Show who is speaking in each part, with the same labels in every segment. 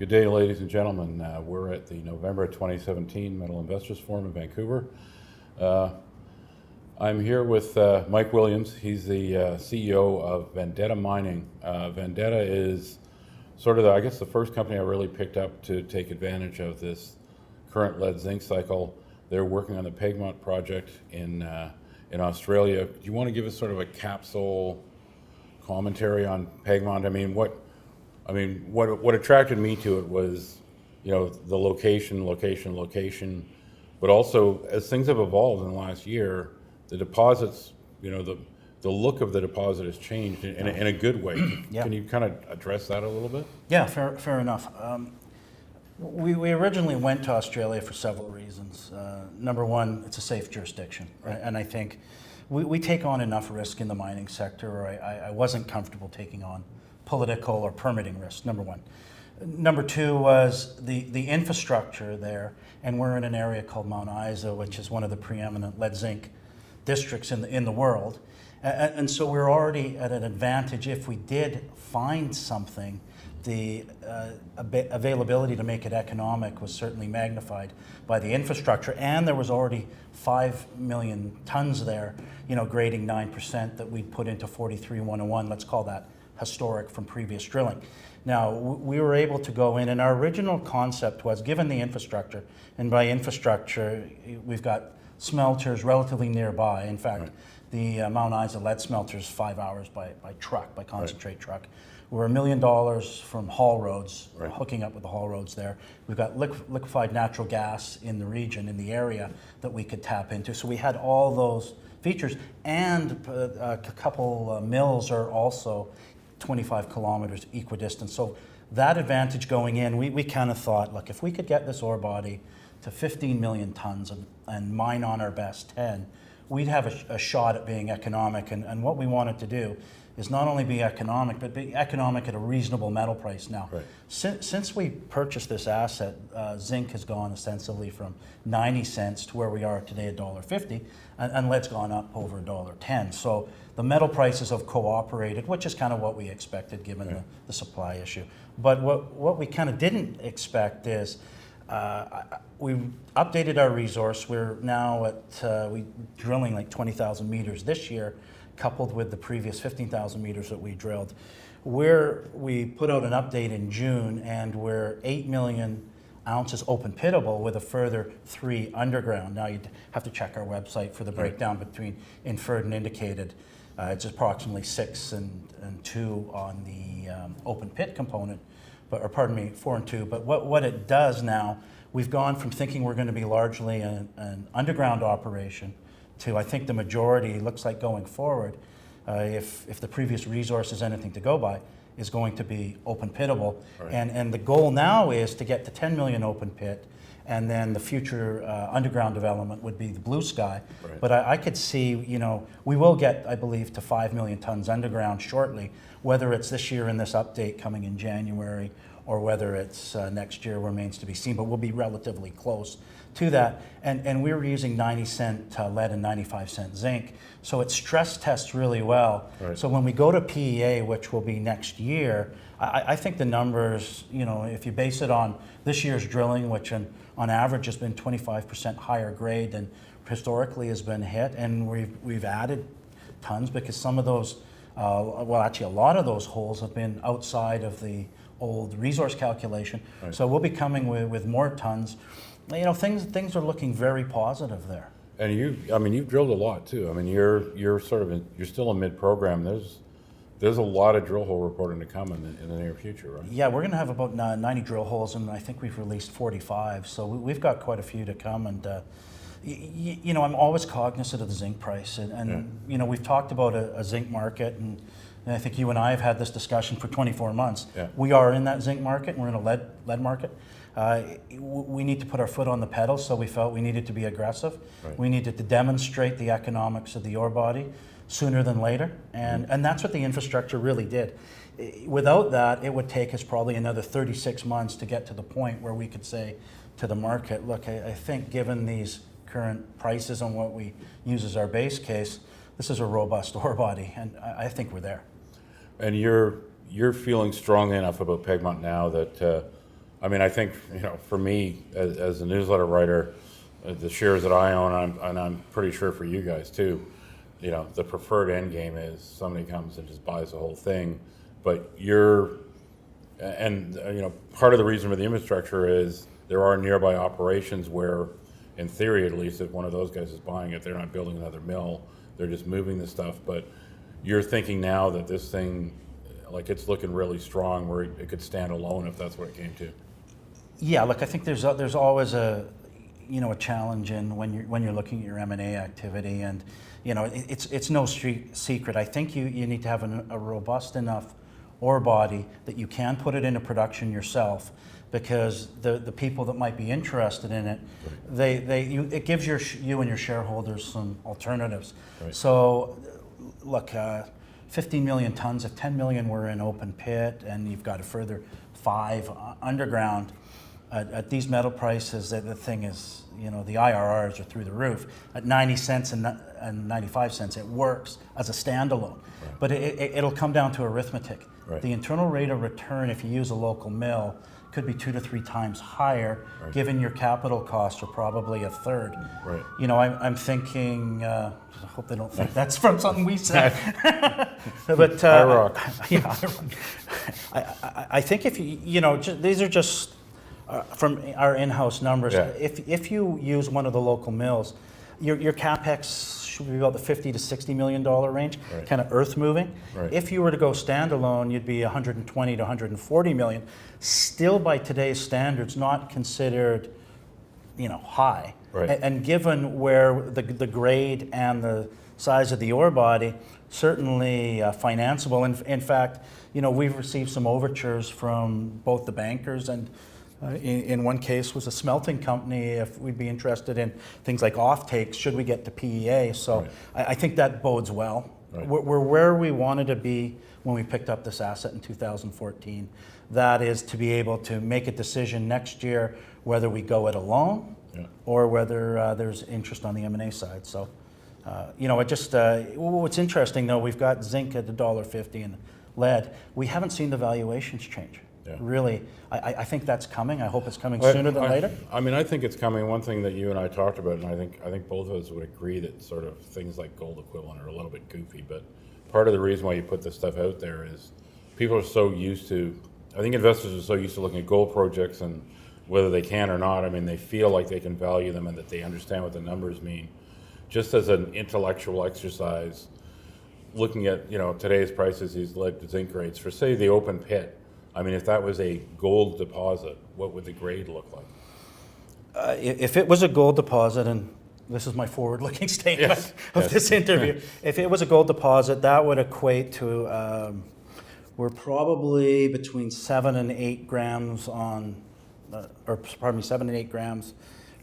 Speaker 1: Good day, ladies and gentlemen. We're at the November 2017 Metal Investors Forum in Vancouver. I'm here with Mike Williams. He's the CEO of Vendetta Mining. Vendetta is sort of, the first company I really picked up to take advantage of this current lead zinc cycle. They're working on the Pegmont project in Australia. Do you want to give us sort of a capsule commentary on Pegmont? What attracted me to it was, the location, but also as things have evolved in the last year, the deposits, the look of the deposit has changed in a good way.
Speaker 2: Yeah.
Speaker 1: Can you kind of address that a little bit?
Speaker 2: Yeah, fair enough. We originally went to Australia for several reasons. Number one, it's a safe jurisdiction, right? And I think we take on enough risk in the mining sector, or I wasn't comfortable taking on political or permitting risk, number one. Number two was the infrastructure there, and we're in an area called Mount Isa, which is one of the preeminent lead zinc districts in the world. And so we're already at an advantage. If we did find something, the availability to make it economic was certainly magnified by the infrastructure, and there was already 5 million tons there, grading 9% that we'd put into 43-101, let's call that historic from previous drilling. Now, we were able to go in, and our original concept was, given the infrastructure, and by infrastructure, we've got smelters relatively nearby. In fact, right. The Mount Isa lead smelter is 5 hours by concentrate truck. We're $1 million from haul roads, right. Hooking up with the haul roads there. We've got liquefied natural gas in the region, in the area that we could tap into. So we had all those features, and a couple mills are also 25 kilometers equidistant. So that advantage going in, we kind of thought, look, if we could get this ore body to 15 million tons and mine on our best 10, we'd have a shot at being economic. And what we wanted to do is not only be economic, but be economic at a reasonable metal price. Now, right. Since we purchased this asset, zinc has gone ostensibly from 90 cents to where we are today, $1.50, and lead's gone up over $1.10. So the metal prices have cooperated, which is kind of what we expected given right. the supply issue. But what we kind of didn't expect is, we updated our resource. We're now at drilling like 20,000 meters this year, coupled with the previous 15,000 meters that we drilled. We put out an update in June, and we're 8 million ounces open pittable with a further 3 underground. Now you'd have to check our website for the breakdown between inferred and indicated. It's approximately 6 and 2 on the open pit component, 4 and 2. But what it does now, we've gone from thinking we're going to be largely an underground operation to, I think the majority looks like going forward, if the previous resource is anything to go by, is going to be open pittable. Right. And the goal now is to get to 10 million open pit, and then the future underground development would be the blue sky. Right. But I could see, we will get, I believe, to 5 million tons underground shortly, whether it's this year in this update coming in January, or whether it's next year remains to be seen, but we'll be relatively close to that. And we were using 90-cent lead and 95-cent zinc, so it stress tests really well. Right. So when we go to PEA, which will be next year, I think the numbers, if you base it on this year's drilling, which on average has been 25% higher grade than historically has been hit, and we've added tons because some of those, actually a lot of those holes have been outside of the old resource calculation. Right. So we'll be coming with more tons. Things are looking very positive there.
Speaker 1: And you've drilled a lot too. You're still a mid-program. There's a lot of drill hole reporting to come in the near future, right?
Speaker 2: Yeah, we're going to have about 90 drill holes, and I think we've released 45. So we've got quite a few to come. And I'm always cognizant of the zinc price, and yeah. We've talked about a zinc market, and I think you and I have had this discussion for 24 months. Yeah. We are in that zinc market, and we're in a lead market. We need to put our foot on the pedal, so we felt we needed to be aggressive. Right. We needed to demonstrate the economics of the ore body sooner than later, and that's what the infrastructure really did. Without that, it would take us probably another 36 months to get to the point where we could say to the market, look, I think given these current prices and what we use as our base case, this is a robust ore body, and I think we're there.
Speaker 1: And you're feeling strongly enough about Pegmont now that I mean, I think, for me, as a newsletter writer, the shares that I own, and I'm pretty sure for you guys too, the preferred end game is somebody comes and just buys the whole thing, but part of the reason for the infrastructure is there are nearby operations where, in theory at least, if one of those guys is buying it, they're not building another mill, they're just moving the stuff. But you're thinking now that this thing, like, it's looking really strong where it could stand alone if that's what it came to.
Speaker 2: Yeah, look, I think there's always a challenge in when you're looking at your M&A activity, and it's no secret. I think you need to have a robust enough ore body that you can put it into production yourself, because the people that might be interested in it, it gives you and your shareholders some alternatives.
Speaker 1: Right.
Speaker 2: So, look, 15 million tons, if 10 million were in open pit, and you've got a further 5 underground, at these metal prices, the thing is, the IRRs are through the roof. At 90 cents and 95 cents, it works as a standalone. Right. But it'll come down to arithmetic. Right. The internal rate of return, if you use a local mill, could be 2 to 3 times higher, right, given your capital costs are probably a third. Right. I'm thinking, I hope they don't think that's from something we said. But yeah, I think if these are just from our in-house numbers. Yeah. If you use one of the local mills, your capex should be about the $50 to $60 million range, right, kind of earth moving. Right. If you were to go standalone, you'd be 120 to 140 million. Still, by today's standards, not considered, high. Right. And given where the grade and the size of the ore body, certainly financeable. In fact, we've received some overtures from both the bankers and. In one case was a smelting company, if we'd be interested in things like off-takes, should we get to PEA. So right, I think that bodes well. Right. We're where we wanted to be when we picked up this asset in 2014. That is to be able to make a decision next year whether we go it alone, yeah, or whether there's interest on the M&A side. So, what's interesting though, we've got zinc at $1.50 and lead. We haven't seen the valuations change. Yeah. Really, I think that's coming. I hope it's coming sooner than later.
Speaker 1: I think it's coming. One thing that you and I talked about, and I think both of us would agree, that sort of things like gold equivalent are a little bit goofy. But part of the reason why you put this stuff out there is people are so used to. I think investors are so used to looking at gold projects and whether they can or not. I mean, they feel like they can value them and that they understand what the numbers mean. Just as an intellectual exercise, looking at today's prices, these lead to zinc rates for, say, the open pit. I mean, if that was a gold deposit, what would the grade look like?
Speaker 2: If it was a gold deposit, and this is my forward-looking statement of this interview, if it was a gold deposit, that would equate to, we're probably between 7 and 8 grams 7 and 8 grams,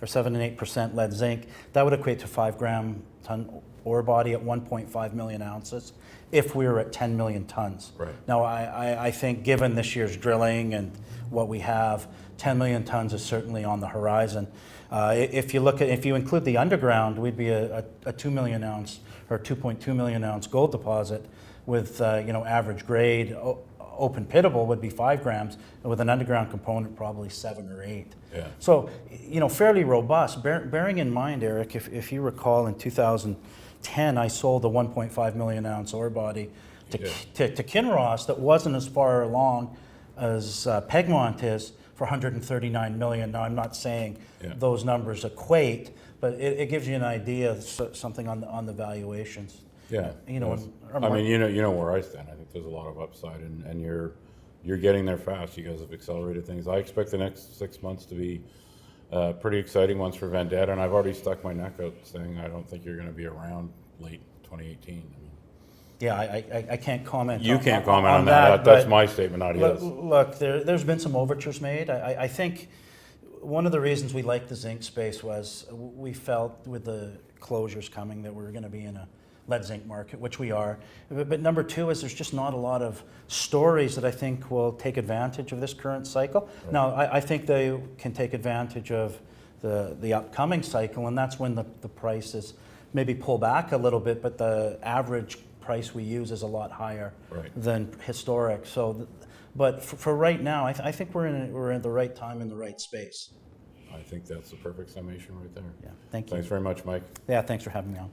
Speaker 2: or 7 and 8% lead zinc. That would equate to 5-gram ton ore body at 1.5 million ounces. If we were at 10 million tons. Right. Now, I think given this year's drilling and what we have, 10 million tons is certainly on the horizon. If you include the underground, we'd be a 2 million ounce or 2.2 million ounce gold deposit with average grade. Open pitable would be 5 grams, and with an underground component, probably 7 or 8. Yeah. So, fairly robust. Bearing in mind, Eric, if you recall, in 2010, I sold a 1.5 million ounce ore body to Kinross that wasn't as far along as Pegmont is for 139 million. Now, I'm not saying those numbers equate, but it gives you an idea of something on the valuations.
Speaker 1: Yeah. You know where I stand. I think there's a lot of upside, and you're getting there fast. You guys have accelerated things. I expect the next 6 months to be pretty exciting ones for Vendetta, and I've already stuck my neck out saying I don't think you're going to be around late 2018.
Speaker 2: Yeah, I can't comment.
Speaker 1: You can't comment on that. That's my statement, not his.
Speaker 2: Look, there's been some overtures made. I think one of the reasons we liked the zinc space was we felt with the closures coming that we were going to be in a lead zinc market, which we are. But number two is there's just not a lot of stories that I think will take advantage of this current cycle. Right. Now, I think they can take advantage of the upcoming cycle, and that's when the prices maybe pull back a little bit, but the average price we use is a lot higher
Speaker 1: Right.
Speaker 2: than historic. So, but for right now, I think we're in the right time in the right space.
Speaker 1: I think that's the perfect summation right there.
Speaker 2: Yeah, thank you.
Speaker 1: Thanks very much, Mike.
Speaker 2: Yeah, thanks for having me on.